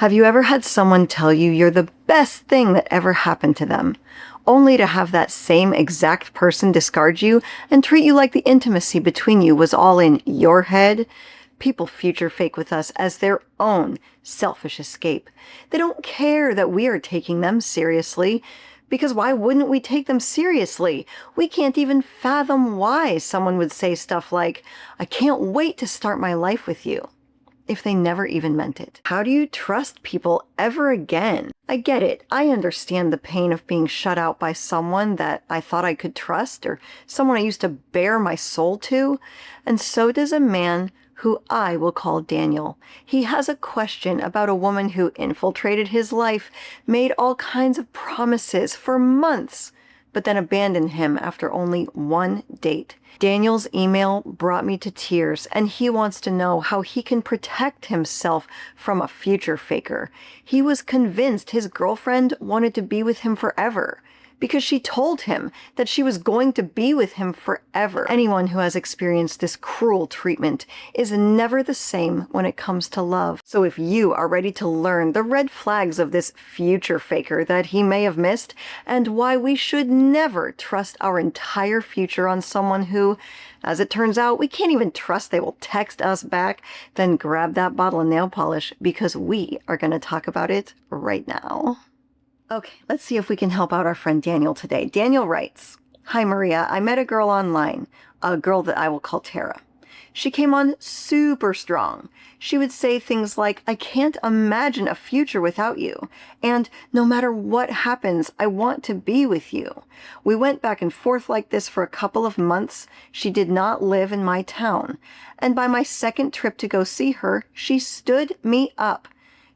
Have you ever had someone tell you you're the best thing that ever happened to them, only to have that same exact person discard you and treat you like the intimacy between you was all in your head? People future fake with us as their own selfish escape. They don't care that we are taking them seriously, because why wouldn't we take them seriously? We can't even fathom why someone would say stuff like, "I can't wait to start my life with you," if they never even meant it. How do you trust people ever again? I get it. I understand the pain of being shut out by someone that I thought I could trust, or someone I used to bare my soul to. And so does a man who I will call Daniel. He has a question about a woman who infiltrated his life, made all kinds of promises for months, but then abandoned him after only one date. Daniel's email brought me to tears, and he wants to know how he can protect himself from a future faker. He was convinced his girlfriend wanted to be with him forever, because she told him that she was going to be with him forever. Anyone who has experienced this cruel treatment is never the same when it comes to love. So if you are ready to learn the red flags of this future faker that he may have missed, and why we should never trust our entire future on someone who, as it turns out, we can't even trust they will text us back, then grab that bottle of nail polish, because we are going to talk about it right now. Okay, let's see if we can help out our friend Daniel today. Daniel writes, "Hi Maria, I met a girl online, a girl that I will call Tara. She came on super strong. She would say things like, 'I can't imagine a future without you,' and 'no matter what happens, I want to be with you.' We went back and forth like this for a couple of months. She did not live in my town, and by my second trip to go see her, she stood me up.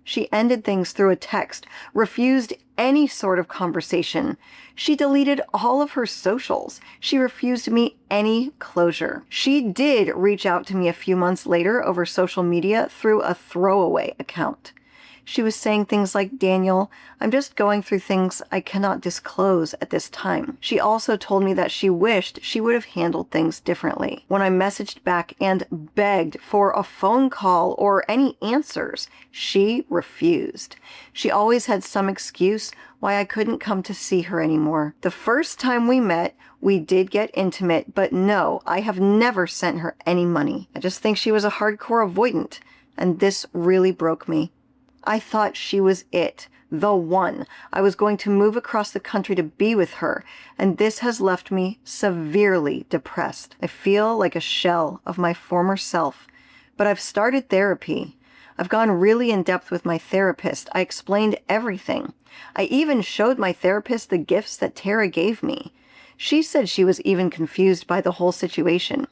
She ended things through a text, refused any sort of conversation. She deleted all of her socials. She refused me any closure. She did reach out to me a few months later over social media through a throwaway account. She was saying things like, 'Daniel, I'm just going through things I cannot disclose at this time.' She also told me that she wished she would have handled things differently. When I messaged back and begged for a phone call or any answers, she refused. She always had some excuse why I couldn't come to see her anymore. The first time we met, we did get intimate, but no, I have never sent her any money. I just think she was a hardcore avoidant, and this really broke me. I thought she was it, the one. I was going to move across the country to be with her, and this has left me severely depressed. I feel like a shell of my former self, but I've started therapy. I've gone really in depth with my therapist. I explained everything. I even showed my therapist the gifts that Tara gave me. She said she was even confused by the whole situation.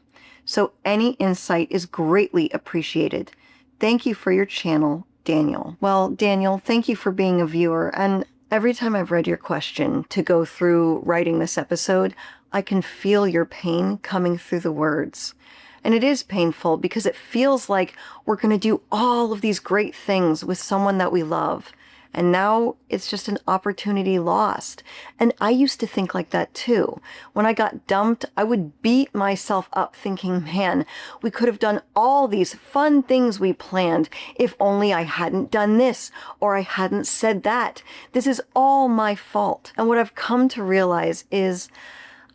So any insight is greatly appreciated. Thank you for your channel, Daniel." Well, Daniel, thank you for being a viewer, and every time I've read your question to go through writing this episode, I can feel your pain coming through the words. And it is painful because it feels like we're going to do all of these great things with someone that we love, and now it's just an opportunity lost. And I used to think like that too. When I got dumped, I would beat myself up thinking, man, we could have done all these fun things we planned if only I hadn't done this or I hadn't said that. This is all my fault. And what I've come to realize is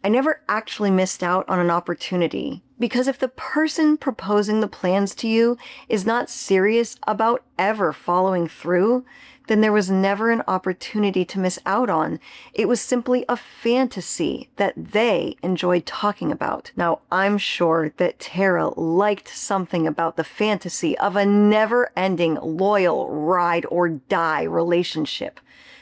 I never actually missed out on an opportunity, because if the person proposing the plans to you is not serious about ever following through, then there was never an opportunity to miss out on. It was simply a fantasy that they enjoyed talking about. Now, I'm sure that Tara liked something about the fantasy of a never-ending, loyal, ride or die relationship.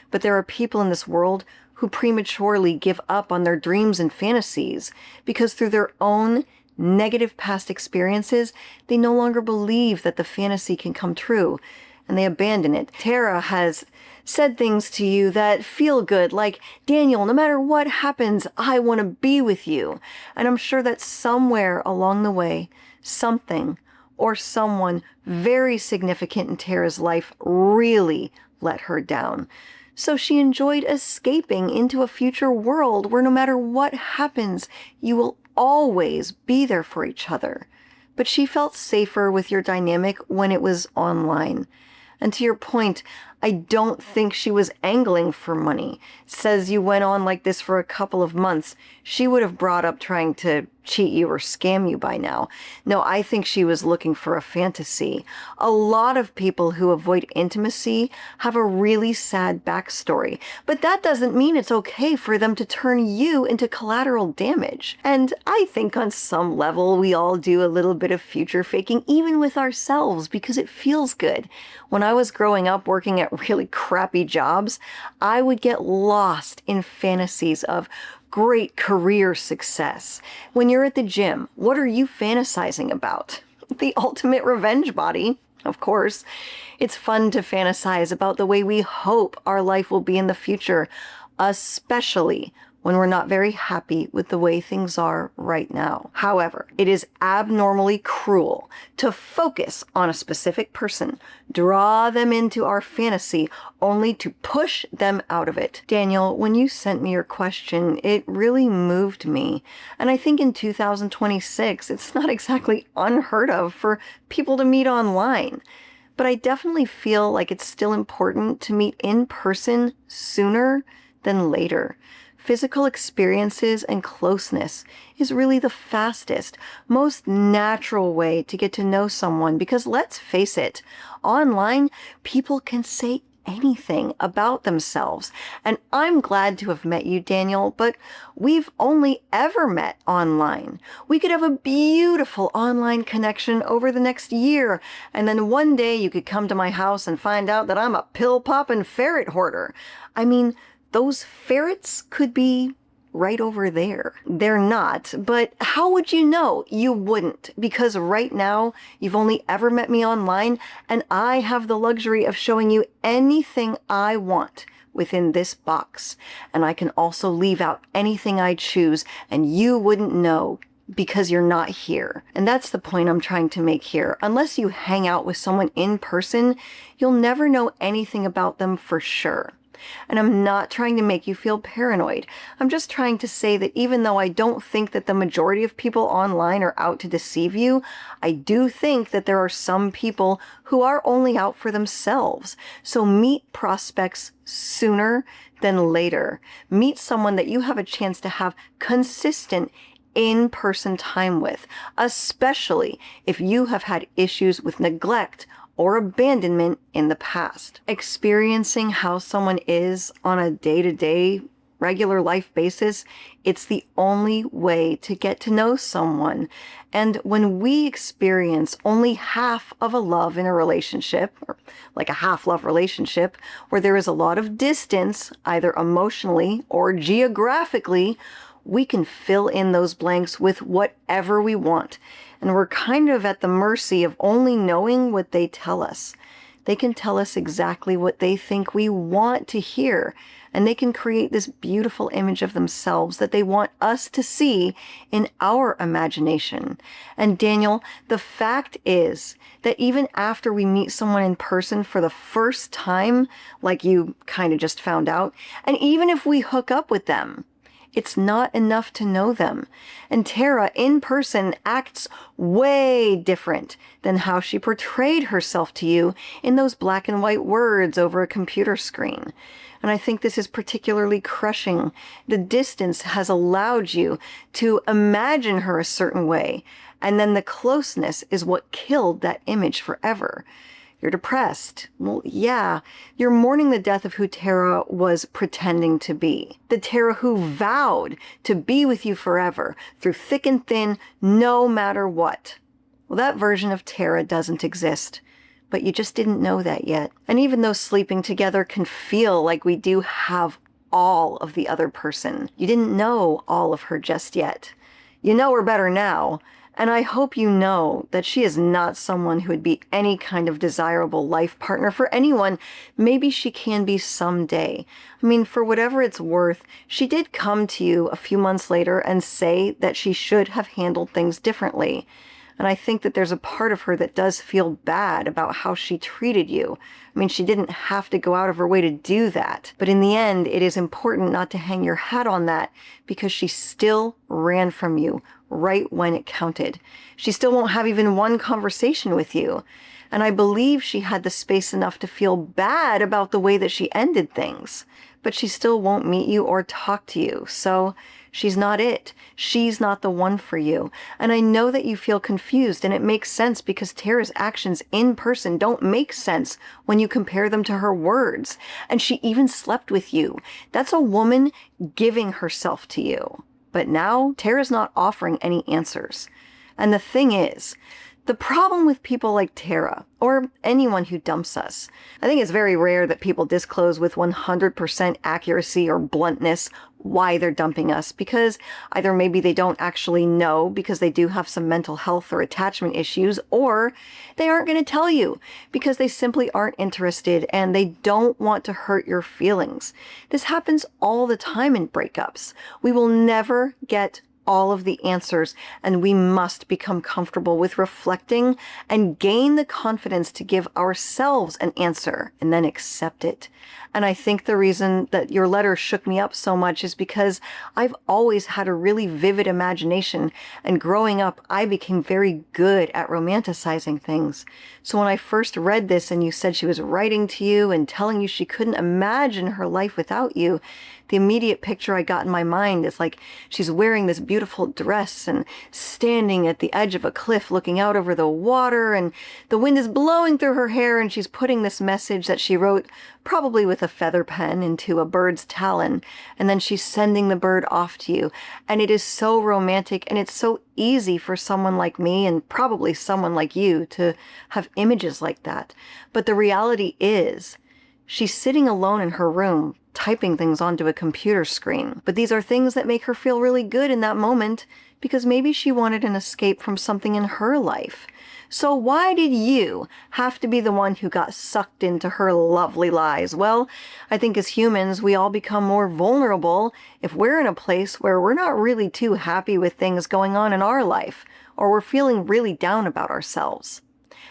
But there are people in this world who prematurely give up on their dreams and fantasies because through their own negative past experiences, they no longer believe that the fantasy can come true, and they abandon it. Tara has said things to you that feel good, like, "Daniel, no matter what happens, I want to be with you." And I'm sure that somewhere along the way, something or someone very significant in Tara's life really let her down. So she enjoyed escaping into a future world where no matter what happens, you will always be there for each other. But she felt safer with your dynamic when it was online. And to your point, I don't think she was angling for money. Says you went on like this for a couple of months. She would have brought up trying to cheat you or scam you by now. No, I think she was looking for a fantasy. A lot of people who avoid intimacy have a really sad backstory, but that doesn't mean it's okay for them to turn you into collateral damage. And I think on some level we all do a little bit of future faking, even with ourselves, because it feels good. When I was growing up working at really crappy jobs, I would get lost in fantasies of great career success. When you're at the gym, what are you fantasizing about? The ultimate revenge body, of course. It's fun to fantasize about the way we hope our life will be in the future, especially when we're not very happy with the way things are right now. However, it is abnormally cruel to focus on a specific person, draw them into our fantasy, only to push them out of it. Daniel, when you sent me your question, it really moved me. And I think in 2026, it's not exactly unheard of for people to meet online. But I definitely feel like it's still important to meet in person sooner than later. Physical experiences and closeness is really the fastest, most natural way to get to know someone, because let's face it, online, people can say anything about themselves. And I'm glad to have met you, Daniel, but we've only ever met online. We could have a beautiful online connection over the next year, and then one day you could come to my house and find out that I'm a pill-popping ferret hoarder. I mean, those ferrets could be right over there. They're not, but how would you know? You wouldn't, because right now you've only ever met me online, and I have the luxury of showing you anything I want within this box. And I can also leave out anything I choose, and you wouldn't know because you're not here. And that's the point I'm trying to make here. Unless you hang out with someone in person, you'll never know anything about them for sure. And I'm not trying to make you feel paranoid. I'm just trying to say that even though I don't think that the majority of people online are out to deceive you, I do think that there are some people who are only out for themselves. So meet prospects sooner than later. Meet someone that you have a chance to have consistent in-person time with, especially if you have had issues with neglect or abandonment in the past. Experiencing how someone is on a day-to-day, regular life basis, it's the only way to get to know someone. And when we experience only half of a love in a relationship, or like a half-love relationship, where there is a lot of distance, either emotionally or geographically, we can fill in those blanks with whatever we want. And we're kind of at the mercy of only knowing what they tell us. They can tell us exactly what they think we want to hear, and they can create this beautiful image of themselves that they want us to see in our imagination. And Daniel, the fact is that even after we meet someone in person for the first time, like you kind of just found out, and even if we hook up with them, it's not enough to know them. And Tara, in person, acts way different than how she portrayed herself to you in those black and white words over a computer screen. And I think this is particularly crushing. The distance has allowed you to imagine her a certain way, and then the closeness is what killed that image forever. You're depressed. Well, yeah, you're mourning the death of who Tara was pretending to be. The Tara who vowed to be with you forever, through thick and thin, no matter what. Well, that version of Tara doesn't exist, but you just didn't know that yet. And even though sleeping together can feel like we do have all of the other person, you didn't know all of her just yet. You know her better now. And I hope you know that she is not someone who would be any kind of desirable life partner for anyone. Maybe she can be someday. I mean, for whatever it's worth, she did come to you a few months later and say that she should have handled things differently. And I think that there's a part of her that does feel bad about how she treated you. I mean, she didn't have to go out of her way to do that. But in the end, it is important not to hang your hat on that, because she still ran from you right when it counted. She still won't have even one conversation with you. And I believe she had the space enough to feel bad about the way that she ended things. But she still won't meet you or talk to you. So she's not it. She's not the one for you. And I know that you feel confused, and it makes sense because Tara's actions in person don't make sense when you compare them to her words. And she even slept with you. That's a woman giving herself to you. But now Tara's not offering any answers. And the thing is, the problem with people like Tara, or anyone who dumps us, I think it's very rare that people disclose with 100% accuracy or bluntness why they're dumping us, because either maybe they don't actually know because they do have some mental health or attachment issues, or they aren't going to tell you because they simply aren't interested and they don't want to hurt your feelings. This happens all the time in breakups. We will never get all of the answers, and we must become comfortable with reflecting and gain the confidence to give ourselves an answer and then accept it. And I think the reason that your letter shook me up so much is because I've always had a really vivid imagination, and growing up, I became very good at romanticizing things. So when I first read this and you said she was writing to you and telling you she couldn't imagine her life without you, the immediate picture I got in my mind is like she's wearing this beautiful dress and standing at the edge of a cliff looking out over the water, and the wind is blowing through her hair, and she's putting this message that she wrote probably with a feather pen into a bird's talon, and then she's sending the bird off to you. And it is so romantic, and it's so easy for someone like me and probably someone like you to have images like that. But the reality is, she's sitting alone in her room, typing things onto a computer screen. But these are things that make her feel really good in that moment because maybe she wanted an escape from something in her life. So why did you have to be the one who got sucked into her lovely lies? Well, I think as humans, we all become more vulnerable if we're in a place where we're not really too happy with things going on in our life, or we're feeling really down about ourselves.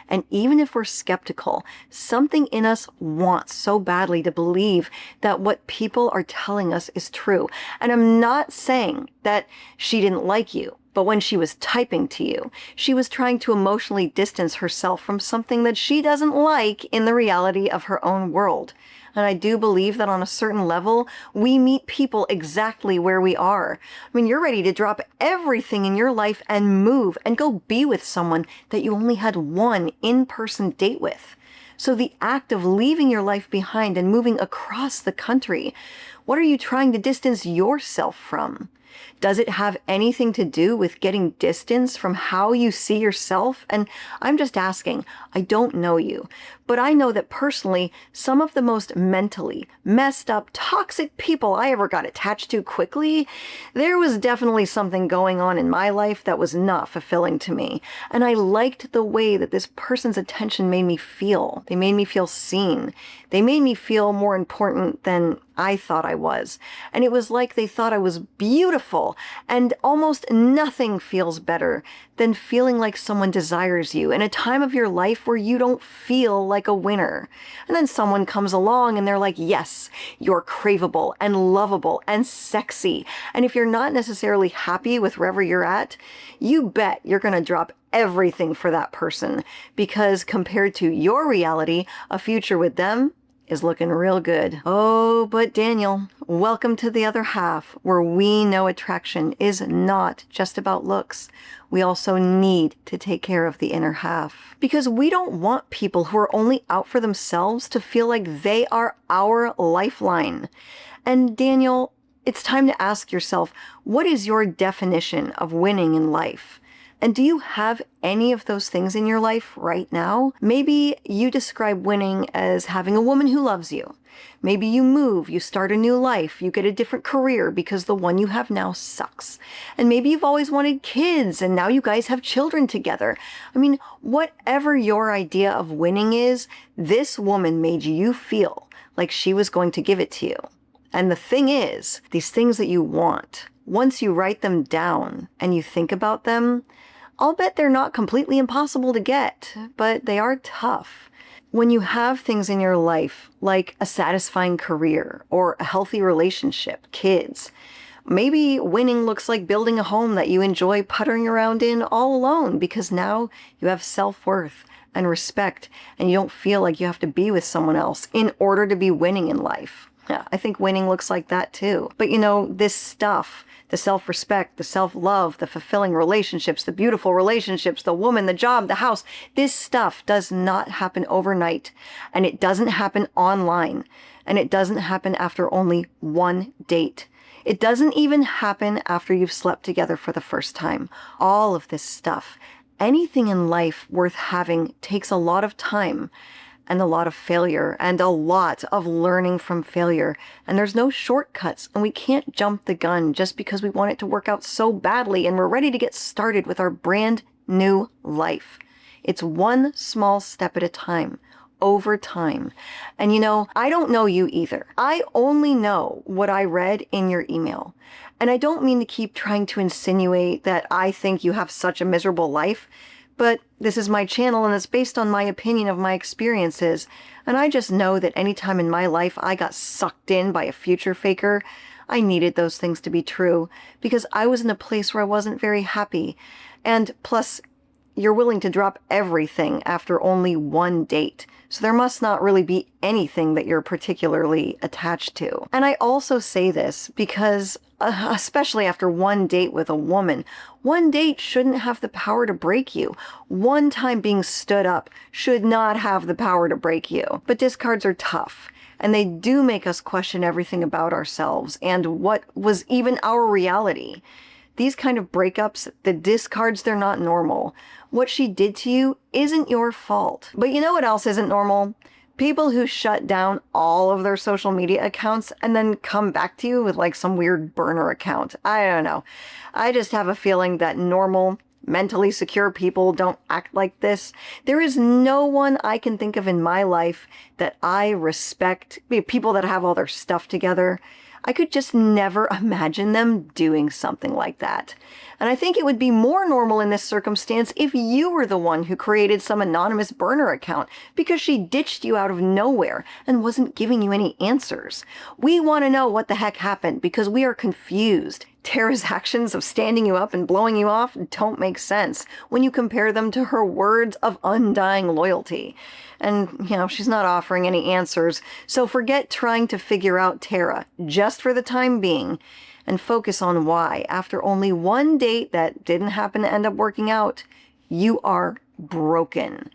And even if we're skeptical, something in us wants so badly to believe that what people are telling us is true. And I'm not saying that she didn't like you, but when she was typing to you, she was trying to emotionally distance herself from something that she doesn't like in the reality of her own world. And I do believe that on a certain level, we meet people exactly where we are. I mean, you're ready to drop everything in your life and move and go be with someone that you only had one in-person date with. So the act of leaving your life behind and moving across the country, what are you trying to distance yourself from? Does it have anything to do with getting distance from how you see yourself? And I'm just asking, I don't know you, but I know that personally, some of the most mentally messed up, toxic people I ever got attached to quickly, there was definitely something going on in my life that was not fulfilling to me. And I liked the way that this person's attention made me feel. They made me feel seen. They made me feel more important than I thought I was. And it was like they thought I was beautiful, and almost nothing feels better than feeling like someone desires you in a time of your life where you don't feel like a winner. And then someone comes along and they're like, yes, you're craveable and lovable and sexy. And if you're not necessarily happy with wherever you're at, you bet you're going to drop everything for that person, because compared to your reality, a future with them is looking real good. Oh, but Daniel, welcome to the other half, where we know attraction is not just about looks. We also need to take care of the inner half, because we don't want people who are only out for themselves to feel like they are our lifeline. And Daniel, it's time to ask yourself, what is your definition of winning in life? And do you have any of those things in your life right now? Maybe you describe winning as having a woman who loves you. Maybe you move, you start a new life, you get a different career because the one you have now sucks. And maybe you've always wanted kids and now you guys have children together. I mean, whatever your idea of winning is, this woman made you feel like she was going to give it to you. And the thing is, these things that you want, once you write them down and you think about them, I'll bet they're not completely impossible to get, but they are tough. When you have things in your life like a satisfying career or a healthy relationship, kids, Maybe winning looks like building a home that you enjoy puttering around in all alone because now you have self-worth and respect and you don't feel like you have to be with someone else in order to be winning in life. Yeah, I think winning looks like that too. But this stuff, the self-respect, the self-love, the fulfilling relationships, the beautiful relationships, the woman, the job, the house, this stuff does not happen overnight, and it doesn't happen online, and it doesn't happen after only one date. It doesn't even happen after you've slept together for the first time. All of this stuff, anything in life worth having, takes a lot of time and a lot of failure and a lot of learning from failure. And there's no shortcuts, and we can't jump the gun just because we want it to work out so badly and we're ready to get started with our brand new life. It's one small step at a time, over time. And I don't know you either. I only know what I read in your email. And I don't mean to keep trying to insinuate that I think you have such a miserable life, but this is my channel and it's based on my opinion of my experiences. And I just know that anytime in my life I got sucked in by a future faker, I needed those things to be true because I was in a place where I wasn't very happy. And plus, you're willing to drop everything after only one date. So there must not really be anything that you're particularly attached to. And I also say this because, especially after one date with a woman, one date shouldn't have the power to break you. One time being stood up should not have the power to break you. But discards are tough, and they do make us question everything about ourselves and what was even our reality. These kind of breakups, the discards, they're not normal. What she did to you isn't your fault. But you know what else isn't normal? People who shut down all of their social media accounts and then come back to you with like some weird burner account. I don't know. I just have a feeling that normal, mentally secure people don't act like this. There is no one I can think of in my life that I respect, people that have all their stuff together. I could just never imagine them doing something like that. And I think it would be more normal in this circumstance if you were the one who created some anonymous burner account because she ditched you out of nowhere and wasn't giving you any answers. We want to know what the heck happened because we are confused. Tara's actions of standing you up and blowing you off don't make sense when you compare them to her words of undying loyalty. And, she's not offering any answers, so forget trying to figure out Tara, just for the time being, and focus on why, after only one date that didn't happen to end up working out, you are broken.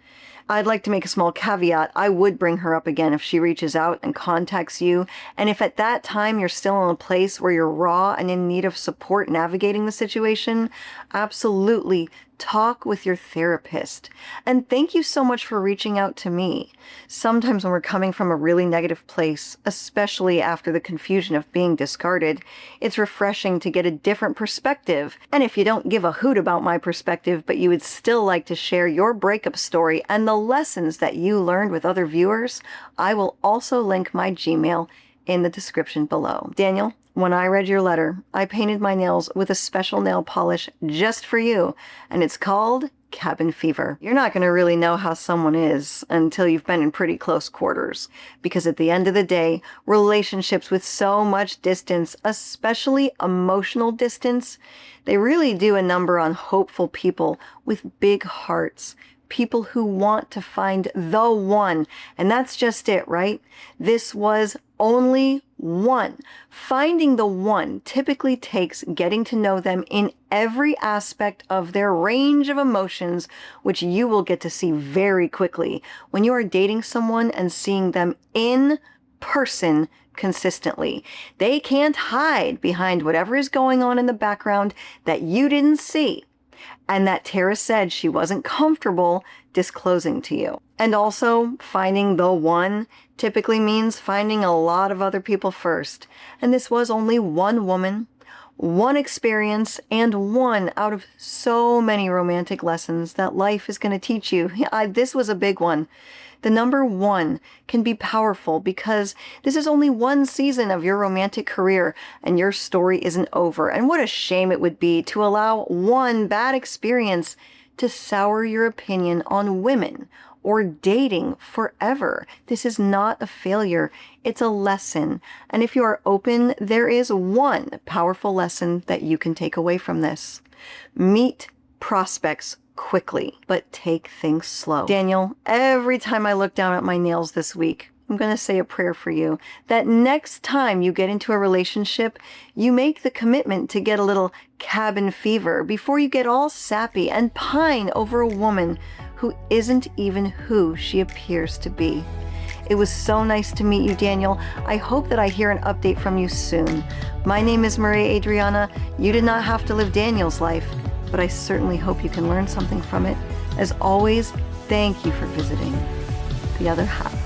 I'd like to make a small caveat. I would bring her up again if she reaches out and contacts you. And if at that time you're still in a place where you're raw and in need of support navigating the situation, absolutely talk with your therapist. And thank you so much for reaching out to me. Sometimes when we're coming from a really negative place, especially after the confusion of being discarded, it's refreshing to get a different perspective. And if you don't give a hoot about my perspective, but you would still like to share your breakup story and the lessons that you learned with other viewers, I will also link my Gmail in the description below. Daniel, when I read your letter, I painted my nails with a special nail polish just for you, and it's called Cabin Fever. You're not going to really know how someone is until you've been in pretty close quarters, because at the end of the day, relationships with so much distance, especially emotional distance, they really do a number on hopeful people with big hearts. People who want to find the one. And that's just it, right? This was only one. Finding the one typically takes getting to know them in every aspect of their range of emotions, which you will get to see very quickly when you are dating someone and seeing them in person consistently. They can't hide behind whatever is going on in the background that you didn't see, and that Tara said she wasn't comfortable disclosing to you. And also, finding the one typically means finding a lot of other people first. And this was only one woman, one experience, and one out of so many romantic lessons that life is going to teach you. This was a big one. The number one can be powerful because this is only one season of your romantic career and your story isn't over. And what a shame it would be to allow one bad experience to sour your opinion on women or dating forever. This is not a failure. It's a lesson. And if you are open, there is one powerful lesson that you can take away from this. Meet prospects quickly, but take things slow. Daniel, every time I look down at my nails this week, I'm going to say a prayer for you that next time you get into a relationship, you make the commitment to get a little cabin fever before you get all sappy and pine over a woman who isn't even who she appears to be. It was so nice to meet you, Daniel. I hope that I hear an update from you soon. My name is Maria Adriana. You did not have to live Daniel's life, but I certainly hope you can learn something from it. As always, thank you for visiting The Other Half.